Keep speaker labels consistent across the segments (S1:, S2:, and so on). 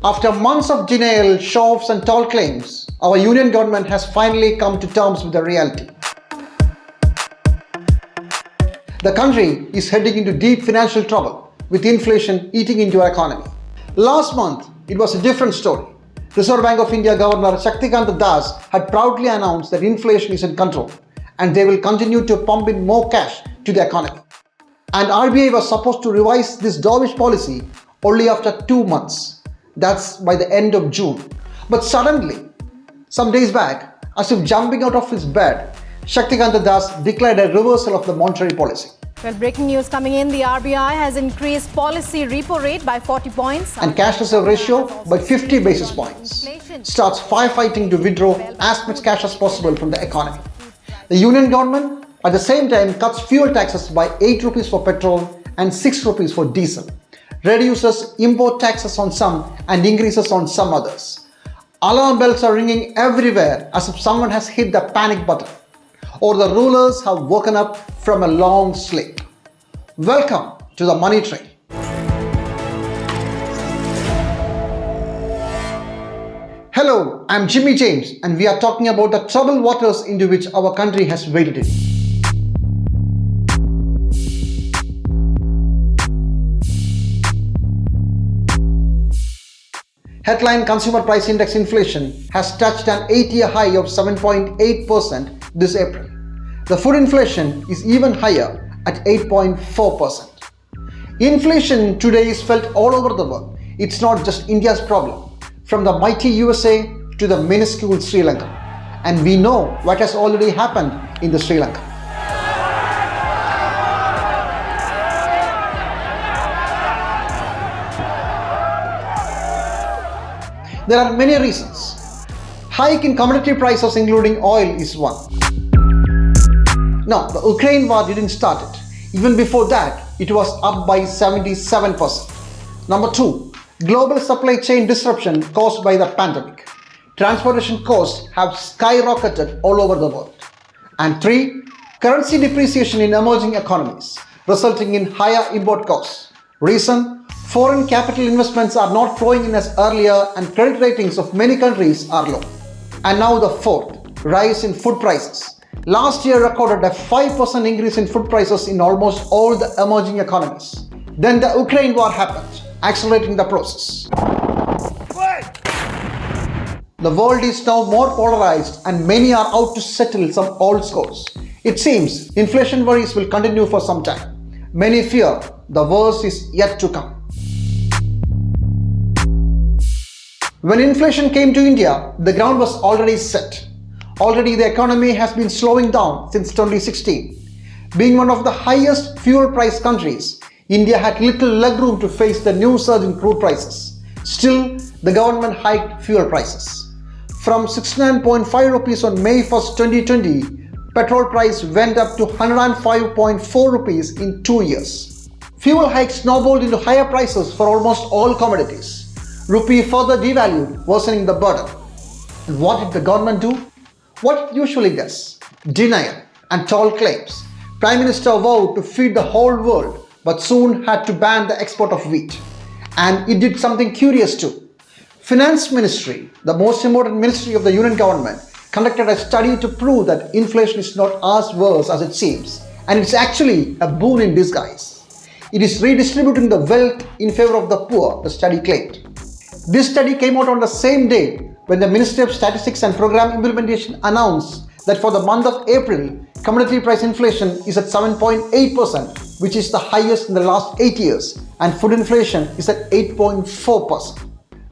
S1: After months of denial, shoves and tall claims, our union government has finally come to terms with the reality. The country is heading into deep financial trouble with inflation eating into our economy. Last month, it was a different story. Reserve Bank of India Governor Shaktikant Das had proudly announced that inflation is in control and they will continue to pump in more cash to the economy. And RBI was supposed to revise this dovish policy only after 2 months. That's by the end of June. But suddenly, some days back, as if jumping out of his bed, Shaktikant Das declared a reversal of the monetary policy.
S2: Well, breaking news coming in, the RBI has increased policy repo rate by 40 points.
S1: And cash reserve ratio by 50 basis points. Starts firefighting to withdraw as much cash as possible from the economy. The union government at the same time cuts fuel taxes by 8 rupees for petrol and 6 rupees for diesel. Reduces import taxes on some and increases on some others. Alarm bells are ringing everywhere as if someone has hit the panic button or the rulers have woken up from a long sleep. Welcome to the Money Train. Hello, I'm Jimmy James and we are talking about the troubled waters into which our country has waded in. Headline Consumer Price Index inflation has touched an 8-year high of 7.8% this April. The food inflation is even higher at 8.4%. Inflation today is felt all over the world. It's not just India's problem, from the mighty USA to the minuscule Sri Lanka. And we know what has already happened in the Sri Lanka. There are many reasons. Hike in commodity prices including oil is one. Now, the Ukraine war didn't start it. Even before that, it was up by 77%. Number 2, global supply chain disruption caused by the pandemic. Transportation costs have skyrocketed all over the world. And 3, currency depreciation in emerging economies, resulting in higher import costs. Reason? Foreign capital investments are not flowing in as earlier and credit ratings of many countries are low. And now the 4th, rise in food prices. Last year recorded a 5% increase in food prices in almost all the emerging economies. Then the Ukraine war happened, accelerating the process. The world is now more polarized and many are out to settle some old scores. It seems inflation worries will continue for some time. Many fear the worst is yet to come. When inflation came to India, the ground was already set. Already the economy has been slowing down since 2016. Being one of the highest fuel price countries, India had little legroom to face the new surge in crude prices. Still, the government hiked fuel prices. From 69.5 rupees on May 1st, 2020, petrol price went up to 105.4 rupees in 2 years. Fuel hikes snowballed into higher prices for almost all commodities. Rupee further devalued, worsening the burden. And what did the government do? What it usually does: denial and tall claims. Prime Minister vowed to feed the whole world, but soon had to ban the export of wheat. And it did something curious too. Finance Ministry, the most important ministry of the Union Government, conducted a study to prove that inflation is not as worse as it seems, and it's actually a boon in disguise. It is redistributing the wealth in favor of the poor, the study claimed. This study came out on the same day when the Ministry of Statistics and Program Implementation announced that for the month of April, commodity price inflation is at 7.8%, which is the highest in the last 8 years, and food inflation is at 8.4%.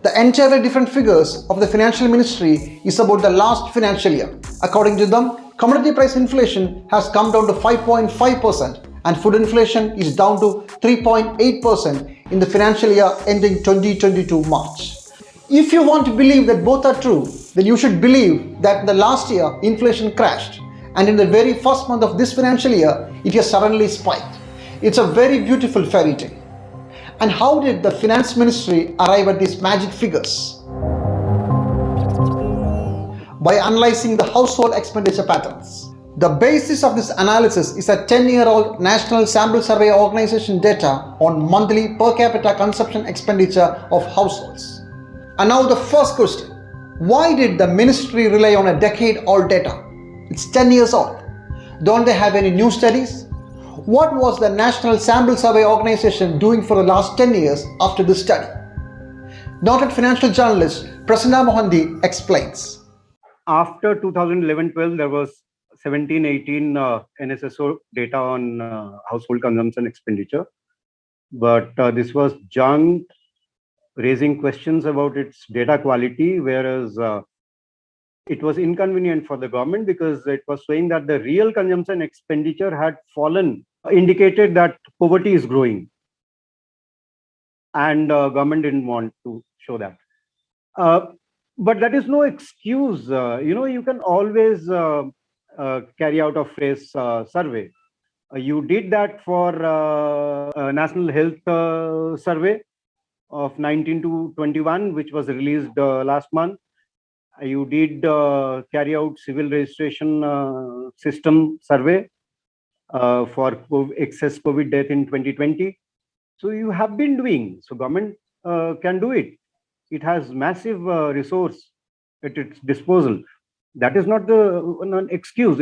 S1: The entirely different figures of the Financial Ministry is about the last financial year. According to them, commodity price inflation has come down to 5.5% and food inflation is down to 3.8% in the financial year ending 2022 March. If you want to believe that both are true, then you should believe that in the last year inflation crashed and in the very first month of this financial year it has suddenly spiked. It's a very beautiful fairy tale. And how did the Finance Ministry arrive at these magic figures? By analyzing the household expenditure patterns. The basis of this analysis is a 10-year-old National Sample Survey Organization data on monthly per capita consumption expenditure of households. And now the first question. Why did the ministry rely on a decade-old data? It's 10 years old. Don't they have any new studies? What was the National Sample Survey Organization doing for the last 10 years after this study? Noted financial journalist Prasanna Mohanty explains.
S3: After 2011-12, there was 17-18 NSSO data on household consumption expenditure. But this was junked, raising questions about its data quality, whereas it was inconvenient for the government because it was showing that the real consumption expenditure had fallen, indicated that poverty is growing. And government didn't want to show that. But that is no excuse. You can always carry out a phrase survey. You did that for National Health Survey of 19 to 21, which was released last month. You did carry out civil registration system survey for excess COVID death in 2020. So you have been doing. So government can do it. It has massive resource at its disposal. That is not an excuse.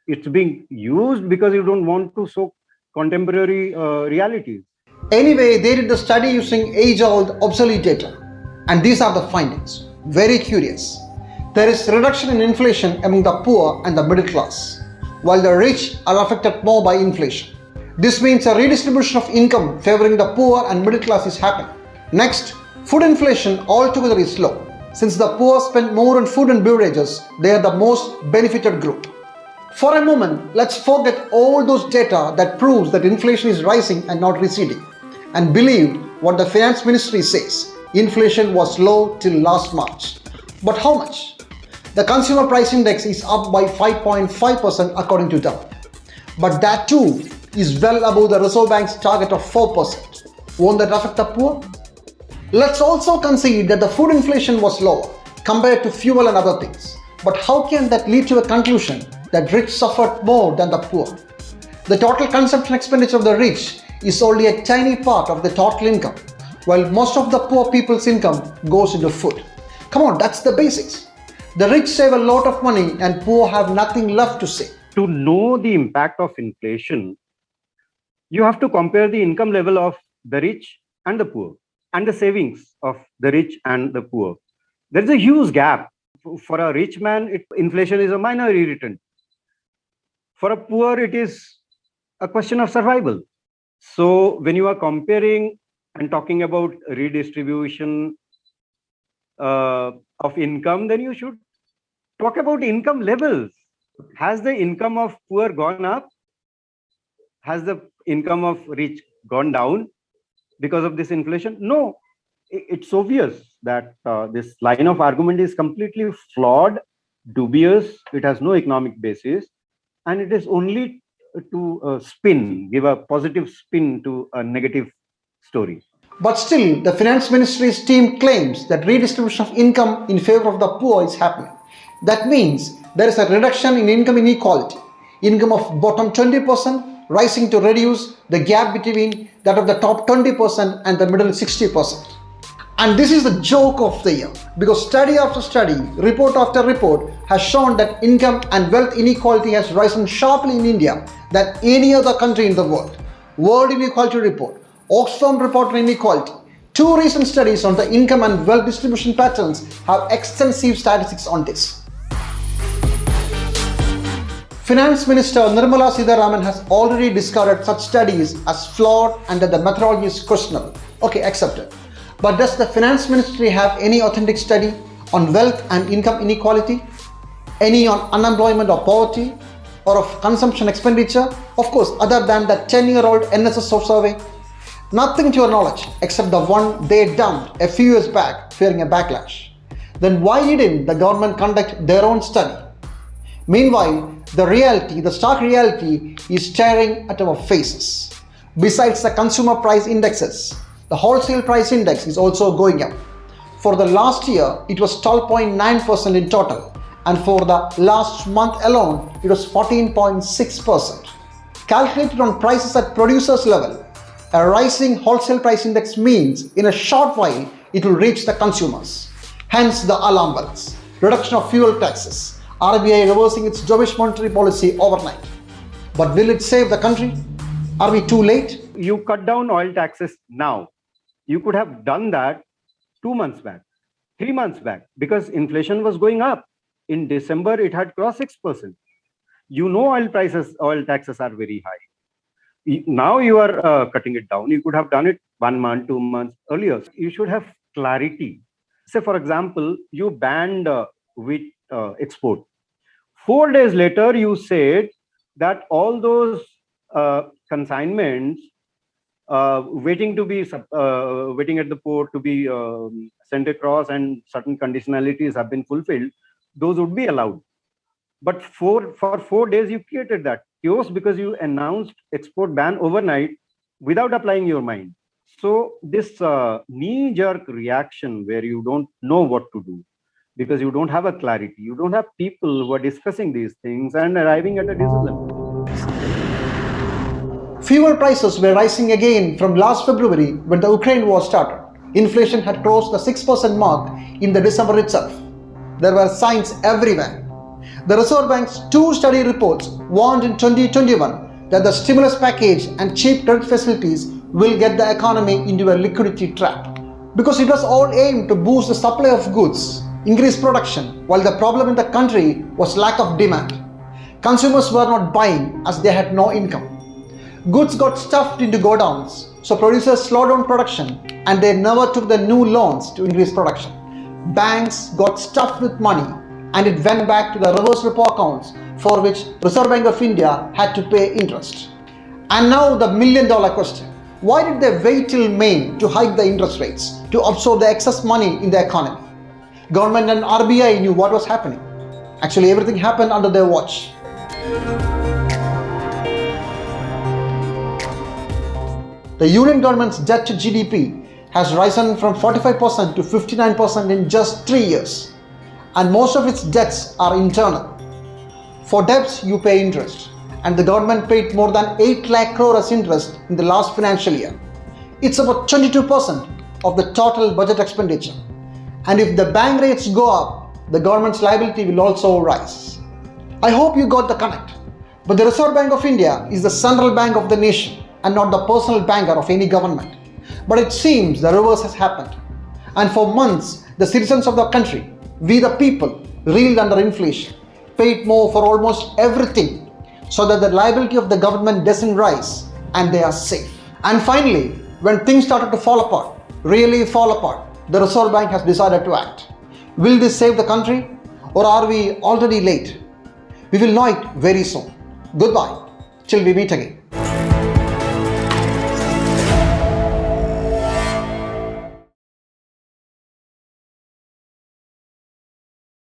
S3: It's being used because you don't want to show contemporary realities.
S1: Anyway, they did the study using age-old obsolete data. And these are the findings. Very curious. There is reduction in inflation among the poor and the middle class, while the rich are affected more by inflation. This means a redistribution of income favoring the poor and middle class is happening. Next, food inflation altogether is low. Since the poor spend more on food and beverages, they are the most benefited group. For a moment, let's forget all those data that proves that inflation is rising and not receding, and believe what the finance ministry says. Inflation was low till last March. But how much? The consumer price index is up by 5.5% according to them. But that too is well above the Reserve Bank's target of 4%. Won't that affect the poor? Let's also concede that the food inflation was lower compared to fuel and other things. But how can that lead to a conclusion that rich suffered more than the poor? The total consumption expenditure of the rich is only a tiny part of the total income, while most of the poor people's income goes into food. Come on, that's the basics. The rich save a lot of money and poor have nothing left to save.
S3: To know the impact of inflation, you have to compare the income level of the rich and the poor, and the savings of the rich and the poor. There is a huge gap. For a rich man, inflation is a minor irritant. For a poor, it is a question of survival. So when you are comparing and talking about redistribution of income, then you should talk about income levels. Has the income of poor gone up? Has the income of rich gone down because of this inflation? No. It's obvious that this line of argument is completely flawed, dubious, it has no economic basis, and it is only to give a positive spin to a negative story.
S1: But still, the finance ministry's team claims that redistribution of income in favor of the poor is happening. That means there is a reduction in income inequality. Income of bottom 20% rising to reduce the gap between that of the top 20% and the middle 60%. And this is the joke of the year, because study after study, report after report has shown that income and wealth inequality has risen sharply in India than any other country in the world. World Inequality Report, Oxfam Report on Inequality. Two recent studies on the income and wealth distribution patterns have extensive statistics on this. Finance Minister Nirmala Sitharaman has already discarded such studies as flawed and that the methodology is questionable. Okay, accepted. But does the Finance Ministry have any authentic study on wealth and income inequality? Any on unemployment or poverty? Or of consumption expenditure? Of course, other than that 10-year-old NSSO survey? Nothing to your knowledge except the one they dumped a few years back fearing a backlash. Then why didn't the government conduct their own study? Meanwhile, the stark reality is staring at our faces. Besides the consumer price indexes, the wholesale price index is also going up. For the last year, it was 12.9% in total, and for the last month alone, it was 14.6%. Calculated on prices at producers level, a rising wholesale price index means in a short while, it will reach the consumers. Hence the alarm bells. Reduction of fuel taxes. RBI reversing its dovish monetary policy overnight. But will it save the country? Are we too late?
S3: You cut down oil taxes now. You could have done that 2 months back, 3 months back, because inflation was going up. In December, it had crossed 6%. You know oil taxes are very high. Now you are cutting it down. You could have done it 1 month, 2 months earlier. You should have clarity. Say, for example, you banned wheat export. 4 days later, you said that all those consignments waiting at the port to be sent across and certain conditionalities have been fulfilled, those would be allowed. But for 4 days, you created that chaos because you announced export ban overnight without applying your mind. So this knee-jerk reaction where you don't know what to do because you don't have a clarity, you don't have people who are discussing these things and arriving at a decision.
S1: Fuel prices were rising again from last February when the Ukraine war started. Inflation had crossed the 6% mark in the December itself. There were signs everywhere. The Reserve Bank's 2 study reports warned in 2021 that the stimulus package and cheap credit facilities will get the economy into a liquidity trap. Because it was all aimed to boost the supply of goods, increase production, while the problem in the country was lack of demand. Consumers were not buying as they had no income. Goods got stuffed into godowns, so producers slowed down production and they never took the new loans to increase production. Banks got stuffed with money and it went back to the reverse repo accounts for which Reserve Bank of India had to pay interest. And now the million-dollar question. Why did they wait till May to hike the interest rates to absorb the excess money in the economy? Government and RBI knew what was happening. Actually, everything happened under their watch. The Union government's debt to GDP has risen from 45% to 59% in just 3 years. And most of its debts are internal. For debts, you pay interest. And the government paid more than 8 lakh crore as interest in the last financial year. It's about 22% of the total budget expenditure. And if the bank rates go up, the government's liability will also rise. I hope you got the connect. But the Reserve Bank of India is the central bank of the nation and not the personal banker of any government. But it seems the reverse has happened. And for months, the citizens of the country, we the people, reeled under inflation, paid more for almost everything so that the liability of the government doesn't rise and they are safe. And finally, when things started to fall apart, really fall apart, the Reserve Bank has decided to act. Will this save the country or are we already late? We will know it very soon. Goodbye till we meet again.